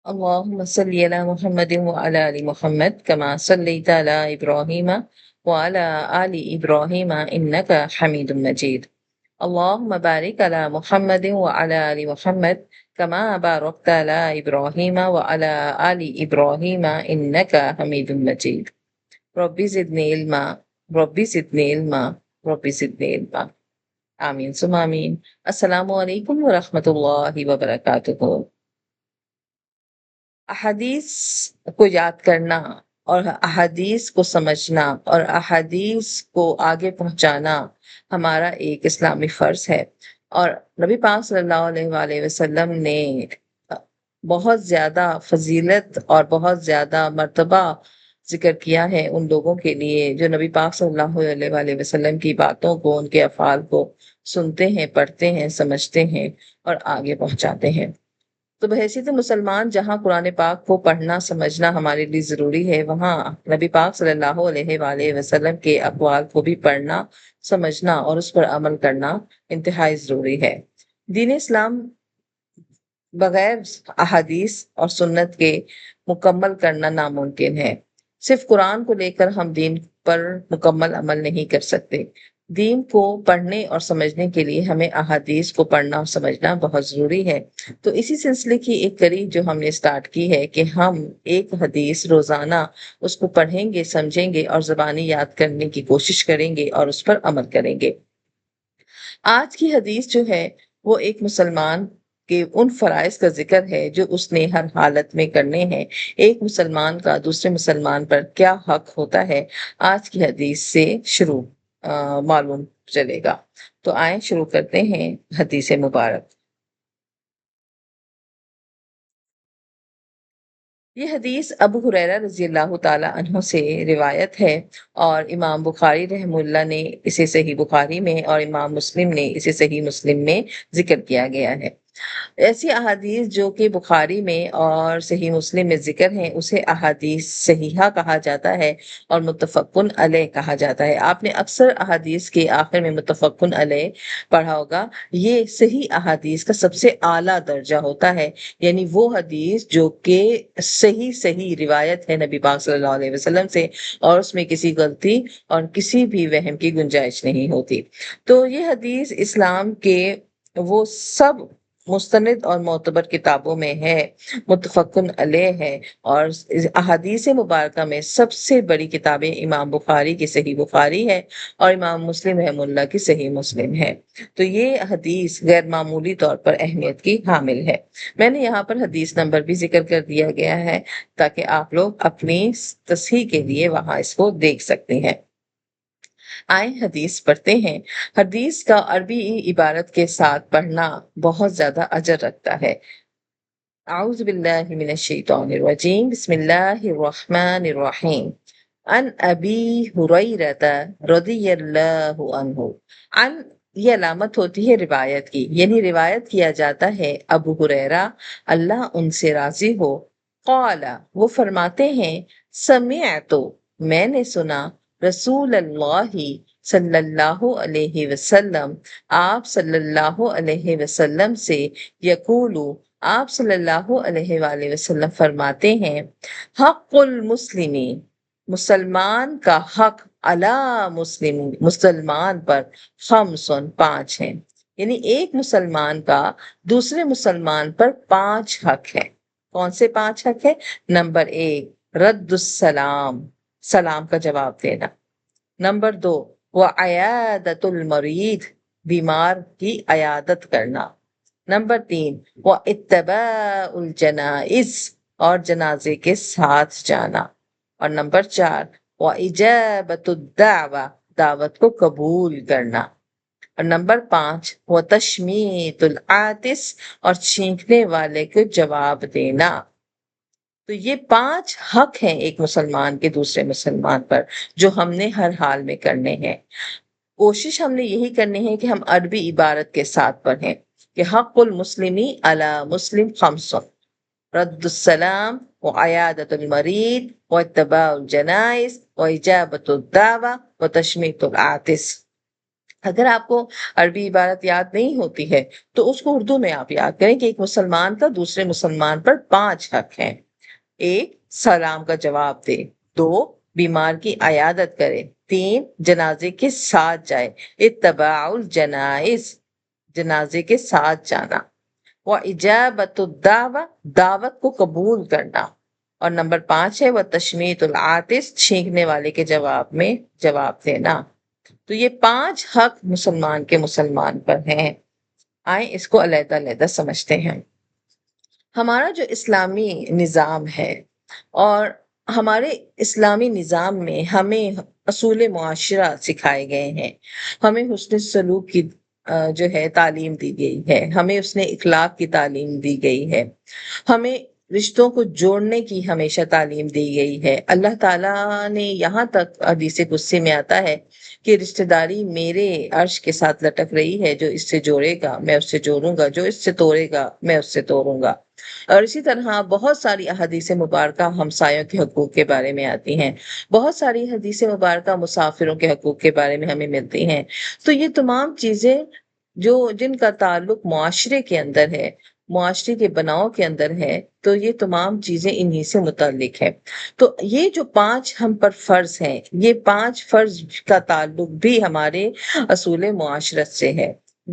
اللهم صل على محمد وعلى آل محمد كما صليت على إبراهيم وعلى آل إبراهيم إنك حميد مجيد. اللهم بارك على محمد وعلى آل محمد كما باركت على إبراهيم وعلى آل إبراهيم إنك حميد مجيد. ربي زدني علما، ربي زدني علما، ربي زدني علما. آمين ثم آمين. السلام عليكم ورحمة الله وبركاته. احادیث کو یاد کرنا اور احادیث کو سمجھنا اور احادیث کو آگے پہنچانا ہمارا ایک اسلامی فرض ہے، اور نبی پاک صلی اللہ علیہ وآلہ وسلم نے بہت زیادہ فضیلت اور بہت زیادہ مرتبہ ذکر کیا ہے ان لوگوں کے لیے جو نبی پاک صلی اللہ علیہ وآلہ وسلم کی باتوں کو، ان کے افعال کو سنتے ہیں، پڑھتے ہیں، سمجھتے ہیں اور آگے پہنچاتے ہیں۔ تو بحیثیت مسلمان جہاں قرآن پاک کو پڑھنا سمجھنا ہمارے لیے ضروری ہے، وہاں نبی پاک صلی اللہ علیہ وآلہ وسلم کے اقوال کو بھی پڑھنا سمجھنا اور اس پر عمل کرنا انتہائی ضروری ہے۔ دین اسلام بغیر احادیث اور سنت کے مکمل کرنا ناممکن ہے۔ صرف قرآن کو لے کر ہم دین پر مکمل عمل نہیں کر سکتے۔ دین کو پڑھنے اور سمجھنے کے لیے ہمیں احادیث کو پڑھنا اور سمجھنا بہت ضروری ہے۔ تو اسی سلسلے کی ایک کڑی جو ہم نے سٹارٹ کی ہے کہ ہم ایک حدیث روزانہ اس کو پڑھیں گے، سمجھیں گے اور زبانی یاد کرنے کی کوشش کریں گے اور اس پر عمل کریں گے۔ آج کی حدیث جو ہے وہ ایک مسلمان کے ان فرائض کا ذکر ہے جو اس نے ہر حالت میں کرنے ہیں۔ ایک مسلمان کا دوسرے مسلمان پر کیا حق ہوتا ہے، آج کی حدیث سے شروع معلوم چلے گا۔ تو آئیں شروع کرتے ہیں حدیث مبارک۔ یہ حدیث ابو ہریرہ رضی اللہ تعالی عنہ سے روایت ہے، اور امام بخاری رحمہ اللہ نے اسے صحیح بخاری میں اور امام مسلم نے اسے صحیح مسلم میں ذکر کیا گیا ہے۔ ایسی احادیث جو کہ بخاری میں اور صحیح مسلم میں ذکر ہیں اسے احادیث صحیحہ کہا جاتا ہے اور متفقن علیہ کہا جاتا ہے۔ آپ نے اکثر احادیث کے آخر میں متفقن علیہ پڑھا ہوگا۔ یہ صحیح احادیث کا سب سے اعلیٰ درجہ ہوتا ہے، یعنی وہ حدیث جو کہ صحیح روایت ہے نبی پاک صلی اللہ علیہ وسلم سے، اور اس میں کسی غلطی اور کسی بھی وہم کی گنجائش نہیں ہوتی۔ تو یہ حدیث اسلام کے وہ سب مستند اور معتبر کتابوں میں ہے، متفقن علیہ ہے، اور احادیث مبارکہ میں سب سے بڑی کتابیں امام بخاری کی صحیح بخاری ہے اور امام مسلم رحمہ اللہ کی صحیح مسلم ہے۔ تو یہ حدیث غیر معمولی طور پر اہمیت کی حامل ہے۔ میں نے یہاں پر حدیث نمبر بھی ذکر کر دیا گیا ہے تاکہ آپ لوگ اپنی تصحیح کے لیے وہاں اس کو دیکھ سکتے ہیں۔ آئیں حدیث پڑھتے ہیں۔ حدیث کا عربی عبارت کے ساتھ پڑھنا بہت زیادہ اجر رکھتا ہے۔ اعوذ باللہ من الشیطان الرجیم، بسم اللہ الرحمن الرحیم۔ عن ابی ہریرہ رضی اللہ عنہ۔ عن یہ علامت ہوتی ہے روایت کی، یعنی روایت کیا جاتا ہے ابو ہریرہ اللہ ان سے راضی ہو، قال وہ فرماتے ہیں، سمعت میں نے سنا، رسول اللہ صلی اللہ علیہ وسلم آپ صلی اللہ علیہ وسلم سے، یقول آپ صلی اللہ علیہ وآلہ وسلم فرماتے ہیں، حق المسلمی مسلمان کا حق علی مسلم مسلمان پر خمسن پانچ ہیں، یعنی ایک مسلمان کا دوسرے مسلمان پر پانچ حق ہے۔ کون سے پانچ حق ہے؟ نمبر ایک، رد السلام، سلام کا جواب دینا۔ نمبر دو، وعیادت المریض، بیمار کی عیادت کرنا۔ نمبر تین، واتباع الجنائز، اور جنازے کے ساتھ جانا۔ اور نمبر چار، واجابت الدعوہ، دعوت کو قبول کرنا۔ اور نمبر پانچ، وتشمیت العاطس، اور چھینکنے والے کو جواب دینا۔ تو یہ پانچ حق ہیں ایک مسلمان کے دوسرے مسلمان پر جو ہم نے ہر حال میں کرنے ہیں۔ کوشش ہم نے یہی کرنی ہے کہ ہم عربی عبارت کے ساتھ پڑھیں کہ حق المسلمی علی مسلم خمس، رد السلام، وعیادت المریض، واتباع الجنائز، واجابت الدعوہ، وتشمیت العاطس۔ اگر آپ کو عربی عبارت یاد نہیں ہوتی ہے تو اس کو اردو میں آپ یاد کریں کہ ایک مسلمان کا دوسرے مسلمان پر 5 حق ہیں۔ 1 سلام کا جواب دے، 2 بیمار کی عیادت کرے، 3 جنازے کے ساتھ جائے، اتباع الجنائز جنازے کے ساتھ جانا، وَإِجَابَةُ الدَّعْوَةِ دعوت کو قبول کرنا، اور نمبر 5 ہے وَتَشْمِيتُ الْعَاطِسِ چھینکنے والے کے جواب میں جواب دینا۔ تو یہ 5 حق مسلمان کے مسلمان پر ہیں۔ آئیں اس کو علیحدہ علیحدہ سمجھتے ہیں۔ ہمارا جو اسلامی نظام ہے، اور ہمارے اسلامی نظام میں ہمیں اصول معاشرہ سکھائے گئے ہیں، ہمیں حسن سلوک کی جو ہے تعلیم دی گئی ہے، ہمیں اس نے اخلاق کی تعلیم دی گئی ہے، ہمیں رشتوں کو جوڑنے کی ہمیشہ تعلیم دی گئی ہے۔ اللہ تعالیٰ نے یہاں تک حدیث قدسی میں آتا ہے کہ رشتہ داری میرے عرش کے ساتھ لٹک رہی ہے، جو اس سے جوڑے گا میں اس سے جوڑوں گا، جو اس سے توڑے گا میں اس سے توڑوں گا۔ اور اسی طرح بہت ساری احادیث مبارکہ ہمسایوں کے حقوق کے بارے میں آتی ہیں، بہت ساری حدیث مبارکہ مسافروں کے حقوق کے بارے میں ہمیں ملتی ہیں۔ تو یہ تمام چیزیں جن کا تعلق معاشرے کے اندر ہے، معاشرے کے بناؤ کے اندر ہے، تو یہ تمام چیزیں انہی سے متعلق ہے۔ تو یہ جو 5 ہم پر فرض ہیں، یہ 5 فرض کا تعلق بھی ہمارے اصول معاشرت سے ہے۔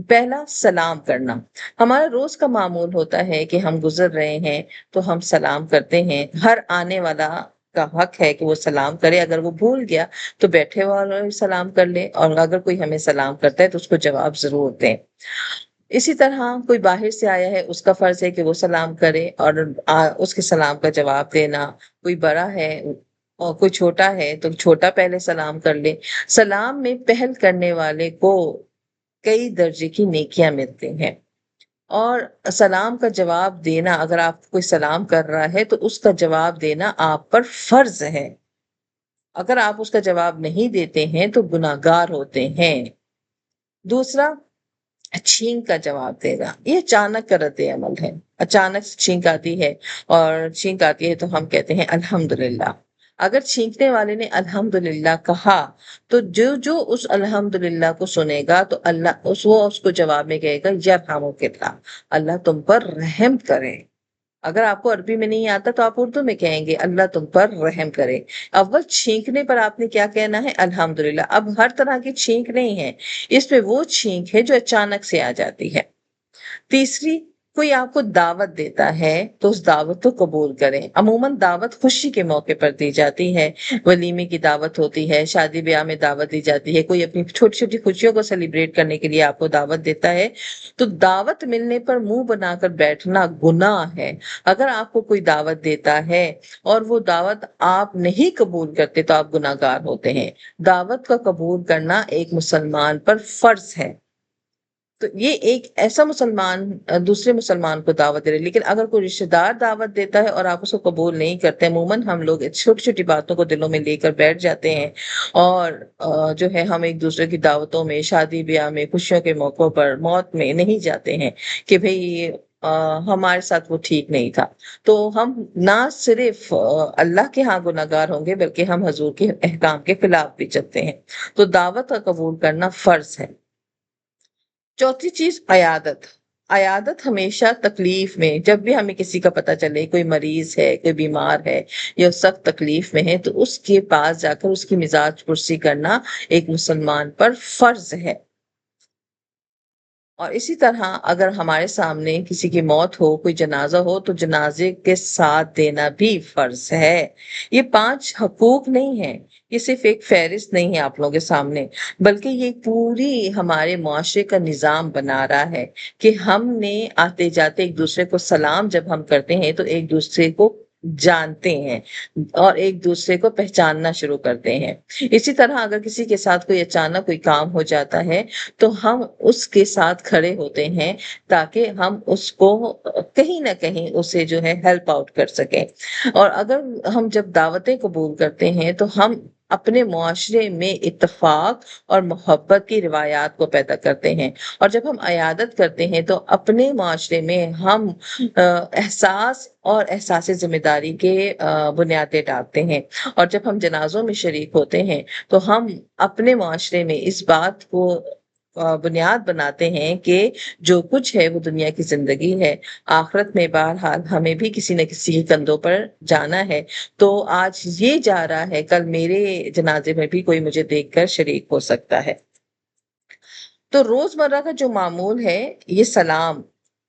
پہلا، سلام کرنا۔ ہمارا روز کا معمول ہوتا ہے کہ ہم گزر رہے ہیں تو ہم سلام کرتے ہیں، ہر آنے والا کا حق ہے کہ وہ سلام کرے، اگر وہ بھول گیا تو بیٹھے والا بھی سلام کر لے، اور اگر کوئی ہمیں سلام کرتا ہے تو اس کو جواب ضرور دیں۔ اسی طرح کوئی باہر سے آیا ہے، اس کا فرض ہے کہ وہ سلام کرے اور اس کے سلام کا جواب دینا۔ کوئی بڑا ہے اور کوئی چھوٹا ہے تو چھوٹا پہلے سلام کر لے۔ سلام میں پہل کرنے والے کو کئی درجے کی نیکیاں ملتی ہیں، اور سلام کا جواب دینا، اگر آپ کوئی سلام کر رہا ہے تو اس کا جواب دینا آپ پر فرض ہے۔ اگر آپ اس کا جواب نہیں دیتے ہیں تو گناہگار ہوتے ہیں۔ دوسرا، چھینک کا جواب دینا۔ یہ اچانک کا رد عمل ہے، اچانک چھینک آتی ہے، اور چھینک آتی ہے تو ہم کہتے ہیں الحمدللہ۔ اگر چھینکنے والے نے الحمدللہ کہا تو جو اس الحمدللہ کو سنے گا تو اللہ وہ اس کو جواب میں کہے گا یرحمک اللہ، اللہ تم پر رحم کرے۔ اگر آپ کو عربی میں نہیں آتا تو آپ اردو میں کہیں گے اللہ تم پر رحم کرے۔ اول چھینکنے پر آپ نے کیا کہنا ہے؟ الحمدللہ۔ اب ہر طرح کی چھینک نہیں ہے، اس پہ وہ چھینک ہے جو اچانک سے آ جاتی ہے۔ تیسری، کوئی آپ کو دعوت دیتا ہے تو اس دعوت کو قبول کریں۔ عموماً دعوت خوشی کے موقع پر دی جاتی ہے، ولیمے کی دعوت ہوتی ہے، شادی بیاہ میں دعوت دی جاتی ہے، کوئی اپنی چھوٹی چھوٹی خوشیوں کو سیلیبریٹ کرنے کے لیے آپ کو دعوت دیتا ہے۔ تو دعوت ملنے پر منہ بنا کر بیٹھنا گناہ ہے۔ اگر آپ کو کوئی دعوت دیتا ہے اور وہ دعوت آپ نہیں قبول کرتے تو آپ گناہگار ہوتے ہیں۔ دعوت کا قبول کرنا ایک مسلمان پر فرض ہے۔ تو یہ ایک ایسا مسلمان دوسرے مسلمان کو دعوت دے رہے، لیکن اگر کوئی رشتہ دار دعوت دیتا ہے اور آپ اس کو قبول نہیں کرتے، عموماً ہم لوگ چھوٹی چھوٹی باتوں کو دلوں میں لے کر بیٹھ جاتے ہیں، اور جو ہے ہم ایک دوسرے کی دعوتوں میں، شادی بیاہ میں، خوشیوں کے موقعوں پر، موت میں نہیں جاتے ہیں کہ بھئی ہمارے ساتھ وہ ٹھیک نہیں تھا۔ تو ہم نہ صرف اللہ کے ہاں گناہگار ہوں گے، بلکہ ہم حضور کے احکام کے خلاف بھی چلتے ہیں۔ تو دعوت کا قبول کرنا فرض ہے۔ چوتھی چیز، عیادت۔ عیادت ہمیشہ تکلیف میں، جب بھی ہمیں کسی کا پتہ چلے کوئی مریض ہے، کوئی بیمار ہے یا سخت تکلیف میں ہے، تو اس کے پاس جا کر اس کی مزاج پرسی کرنا ایک مسلمان پر فرض ہے۔ اور اسی طرح اگر ہمارے سامنے کسی کی موت ہو، کوئی جنازہ ہو، تو جنازے کے ساتھ دینا بھی فرض ہے۔ یہ 5 حقوق نہیں ہیں، یہ صرف ایک فہرست نہیں ہے آپ لوگوں کے سامنے، بلکہ یہ پوری ہمارے معاشرے کا نظام بنا رہا ہے کہ ہم نے آتے جاتے ایک دوسرے کو سلام جب ہم کرتے ہیں تو ایک دوسرے کو جانتے ہیں اور ایک دوسرے کو پہچاننا شروع کرتے ہیں۔ اسی طرح اگر کسی کے ساتھ کوئی اچانک کوئی کام ہو جاتا ہے تو ہم اس کے ساتھ کھڑے ہوتے ہیں تاکہ ہم اس کو کہیں نہ کہیں اسے جو ہے ہیلپ آؤٹ کر سکیں۔ اور اگر ہم جب دعوتیں قبول کرتے ہیں تو ہم اپنے معاشرے میں اتفاق اور محبت کی روایات کو پیدا کرتے ہیں، اور جب ہم عیادت کرتے ہیں تو اپنے معاشرے میں ہم احساس اور احساس ذمہ داری کے بنیادیں ڈالتے ہیں، اور جب ہم جنازوں میں شریک ہوتے ہیں تو ہم اپنے معاشرے میں اس بات کو بنیاد بناتے ہیں کہ جو کچھ ہے وہ دنیا کی زندگی ہے، آخرت میں بہرحال ہمیں بھی کسی نہ کسی کے کندھوں پر جانا ہے، تو آج یہ جا رہا ہے، کل میرے جنازے میں بھی کوئی مجھے دیکھ کر شریک ہو سکتا ہے۔ تو روزمرہ کا جو معمول ہے یہ سلام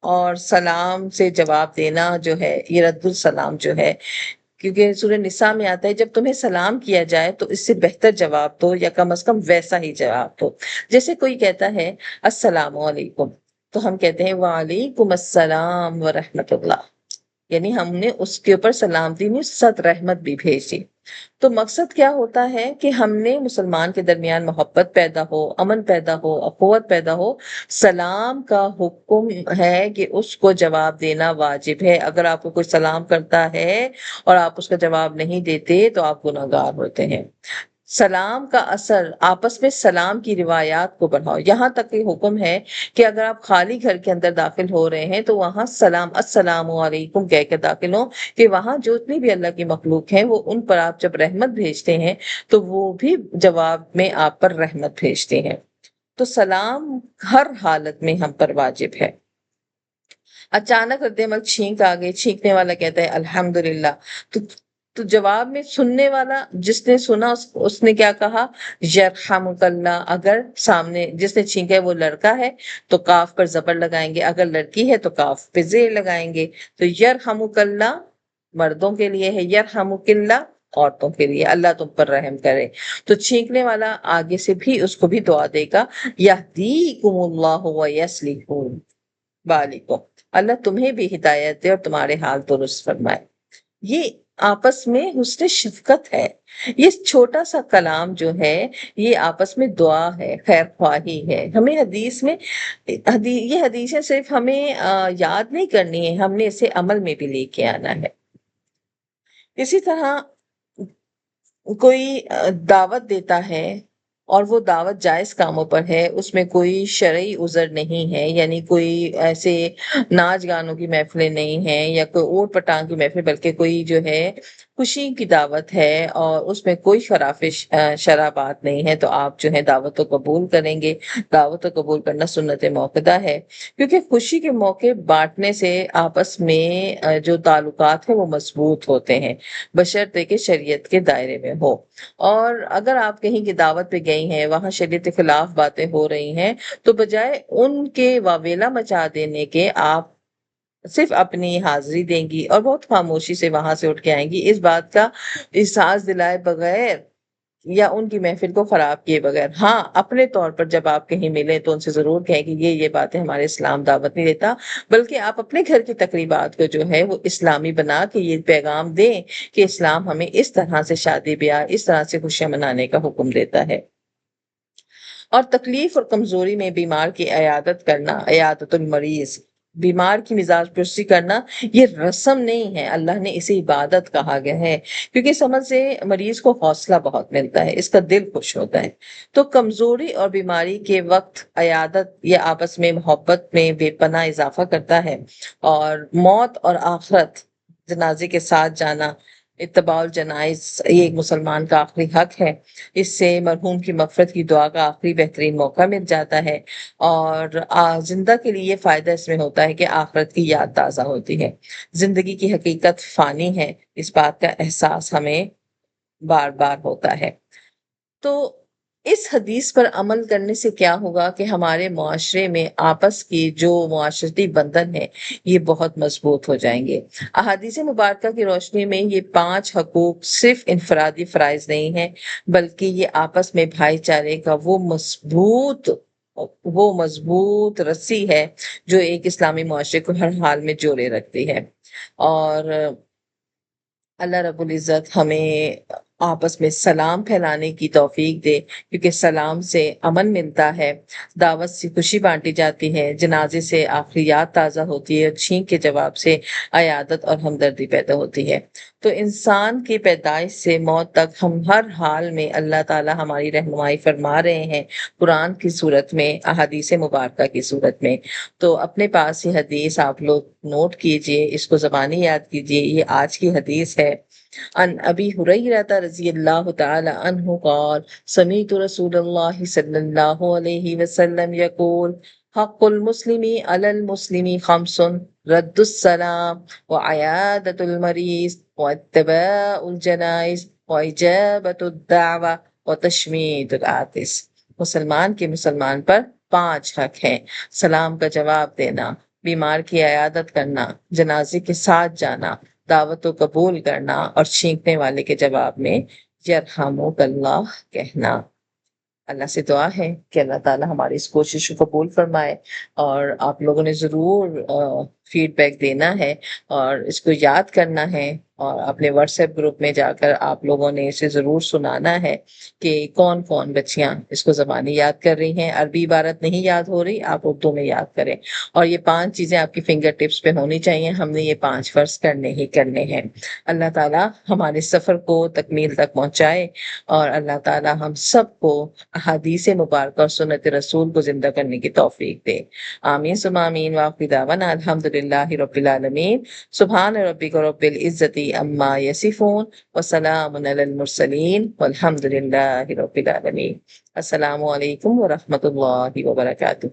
اور سلام سے جواب دینا جو ہے، یہ رد السلام جو ہے، کیونکہ سورہ نساء میں آتا ہے جب تمہیں سلام کیا جائے تو اس سے بہتر جواب دو، یا کم از کم ویسا ہی جواب دو۔ جیسے کوئی کہتا ہے السلام علیکم، تو ہم کہتے ہیں وعلیکم السلام ورحمۃ اللہ، یعنی ہم نے اس کے اوپر سلامتی میں ساتھ رحمت بھی بھیجی۔ تو مقصد کیا ہوتا ہے کہ ہم نے مسلمان کے درمیان محبت پیدا ہو، امن پیدا ہو، اخوت پیدا ہو۔ سلام کا حکم ہے کہ اس کو جواب دینا واجب ہے۔ اگر آپ کو کوئی سلام کرتا ہے اور آپ اس کا جواب نہیں دیتے تو آپ گناہگار ہوتے ہیں۔ سلام کا اثر، آپس میں سلام کی روایات کو بڑھاؤ، یہاں تک کہ حکم ہے کہ اگر آپ خالی گھر کے اندر داخل ہو رہے ہیں تو وہاں سلام السلام علیکم کہہ کے داخل ہوں، کہ وہاں جو اتنی بھی اللہ کی مخلوق ہیں وہ ان پر آپ جب رحمت بھیجتے ہیں تو وہ بھی جواب میں آپ پر رحمت بھیجتے ہیں۔ تو سلام ہر حالت میں ہم پر واجب ہے۔ اچانک رد عمل چھینک آ گئی، چھینکنے والا کہتا ہے الحمدللہ، تو تو جواب میں سننے والا جس نے سنا اس نے کیا کہا؟ یرحمک اللہ۔ اگر سامنے جس نے چھینکا ہے وہ لڑکا ہے تو کاف پر زبر لگائیں گے، اگر لڑکی ہے تو کاف پہ زیر لگائیں گے۔ تو یرحمک اللہ مردوں کے لیے ہے، یرحمک اللہ عورتوں کے لیے، اللہ تم پر رحم کرے۔ تو چھینکنے والا آگے سے بھی اس کو بھی دعا دے گا، یہدیکم اللہ ویصلح بالکم، اللہ تمہیں بھی ہدایت دے اور تمہارے حال درست فرمائے۔ یہ آپس میں حسن شفقت ہے، یہ چھوٹا سا کلام جو ہے یہ آپس میں دعا ہے، خیر خواہی ہے۔ ہمیں حدیث میں یہ حدیثیں صرف ہمیں یاد نہیں کرنی ہے، ہم نے اسے عمل میں بھی لے کے آنا ہے۔ اسی طرح کوئی دعوت دیتا ہے اور وہ دعوت جائز کاموں پر ہے، اس میں کوئی شرعی عذر نہیں ہے، یعنی کوئی ایسے ناچ گانوں کی محفلیں نہیں ہیں یا کوئی اوٹ پٹانگ کی محفل، بلکہ کوئی جو ہے خوشی کی دعوت ہے اور اس میں کوئی شرابات نہیں ہے، تو آپ جو ہے دعوت کو قبول کریں گے۔ دعوت کو قبول کرنا سنت موقدہ ہے، کیونکہ خوشی کے موقع بانٹنے سے آپس میں جو تعلقات ہیں وہ مضبوط ہوتے ہیں، بشرطے کہ شریعت کے دائرے میں ہو۔ اور اگر آپ کہیں کی دعوت پہ گئی ہیں، وہاں شریعت کے خلاف باتیں ہو رہی ہیں، تو بجائے ان کے واویلا مچا دینے کے آپ صرف اپنی حاضری دیں گی اور بہت خاموشی سے وہاں سے اٹھ کے آئیں گی، اس بات کا احساس دلائے بغیر یا ان کی محفل کو خراب کیے بغیر۔ ہاں، اپنے طور پر جب آپ کہیں ملیں تو ان سے ضرور کہیں کہ یہ باتیں ہمارے اسلام دعوت نہیں دیتا، بلکہ آپ اپنے گھر کی تقریبات کو جو ہے وہ اسلامی بنا کے یہ پیغام دیں کہ اسلام ہمیں اس طرح سے شادی بیاہ، اس طرح سے خوشیاں منانے کا حکم دیتا ہے۔ اور تکلیف اور کمزوری میں بیمار کی عیادت کرنا، عیادت المریض، بیمار کی مزاج پرسی کرنا، یہ رسم نہیں ہے، اللہ نے اسے عبادت کہا گیا ہے، کیونکہ اس عمل سے مریض کو حوصلہ بہت ملتا ہے، اس کا دل خوش ہوتا ہے۔ تو کمزوری اور بیماری کے وقت عیادت یہ آپس میں محبت میں بے پناہ اضافہ کرتا ہے، اور موت اور آخرت، جنازے کے ساتھ جانا، اتباع الجنائز، یہ ایک مسلمان کا آخری حق ہے۔ اس سے مرحوم کی مغفرت کی دعا کا آخری بہترین موقع مل جاتا ہے، اور زندہ کے لیے یہ فائدہ اس میں ہوتا ہے کہ آخرت کی یاد تازہ ہوتی ہے۔ زندگی کی حقیقت فانی ہے، اس بات کا احساس ہمیں بار بار ہوتا ہے۔ تو اس حدیث پر عمل کرنے سے کیا ہوگا کہ ہمارے معاشرے میں آپس کی جو معاشرتی بندھن ہے یہ بہت مضبوط ہو جائیں گے۔ احادیث مبارکہ کی روشنی میں یہ 5 حقوق صرف انفرادی فرائض نہیں ہیں، بلکہ یہ آپس میں بھائی چارے کا وہ مضبوط رسی ہے جو ایک اسلامی معاشرے کو ہر حال میں جوڑے رکھتی ہے۔ اور اللہ رب العزت ہمیں آپس میں سلام پھیلانے کی توفیق دے، کیونکہ سلام سے امن ملتا ہے، دعوت سے خوشی بانٹی جاتی ہے، جنازے سے آخری یاد تازہ ہوتی ہے، اور چھینک کے جواب سے عیادت اور ہمدردی پیدا ہوتی ہے۔ تو انسان کی پیدائش سے موت تک ہم ہر حال میں اللہ تعالی ہماری رہنمائی فرما رہے ہیں، قرآن کی صورت میں، احادیث مبارکہ کی صورت میں۔ تو اپنے پاس یہ حدیث آپ لوگ نوٹ کیجئے، اس کو زبانی یاد کیجئے۔ یہ آج کی حدیث ہے۔ ان ابی ہریرہ رضی اللہ تعالی عنہ قال سمعت رسول اللہ صلی اللہ علیہ وسلم یقول حق المسلم علی المسلم خمس رد السلام وعیادة المریض واتباع الجنائز وإجابة الدعوة وتشميت العاطس۔ مسلمان کے مسلمان پر 5 حق ہیں: سلام کا جواب دینا، بیمار کی عیادت کرنا، جنازے کے ساتھ جانا، دعوت و قبول کرنا اور چھینکنے والے کے جواب میں یرحمک اللہ کہنا۔ اللہ سے دعا ہے کہ اللہ تعالیٰ ہماری اس کوشش کو قبول فرمائے، اور آپ لوگوں نے ضرور فیڈ بیک دینا ہے اور اس کو یاد کرنا ہے، اور اپنے واٹس ایپ گروپ میں جا کر آپ لوگوں نے اسے ضرور سنانا ہے کہ کون کون بچیاں اس کو زبانی یاد کر رہی ہیں۔ عربی عبارت نہیں یاد ہو رہی، آپ اردو میں یاد کریں، اور یہ 5 چیزیں آپ کی فنگر ٹپس پہ ہونی چاہیے۔ ہم نے یہ 5 فرض کرنے ہی کرنے ہیں۔ اللہ تعالیٰ ہمارے سفر کو تکمیل تک پہنچائے، اور اللہ تعالیٰ ہم سب کو احادیث مبارکہ اور سنت رسول کو زندہ کرنے کی توفیق دے۔ آمین ثم آمین، وآخر دعوانا الحمدللہ رب العالمین۔ سبحان ربک رب العزت عما یصفون وسلام علی المرسلین والحمد للہ رب العالمین۔ السلام علیکم ورحمۃ اللہ وبرکاتہ۔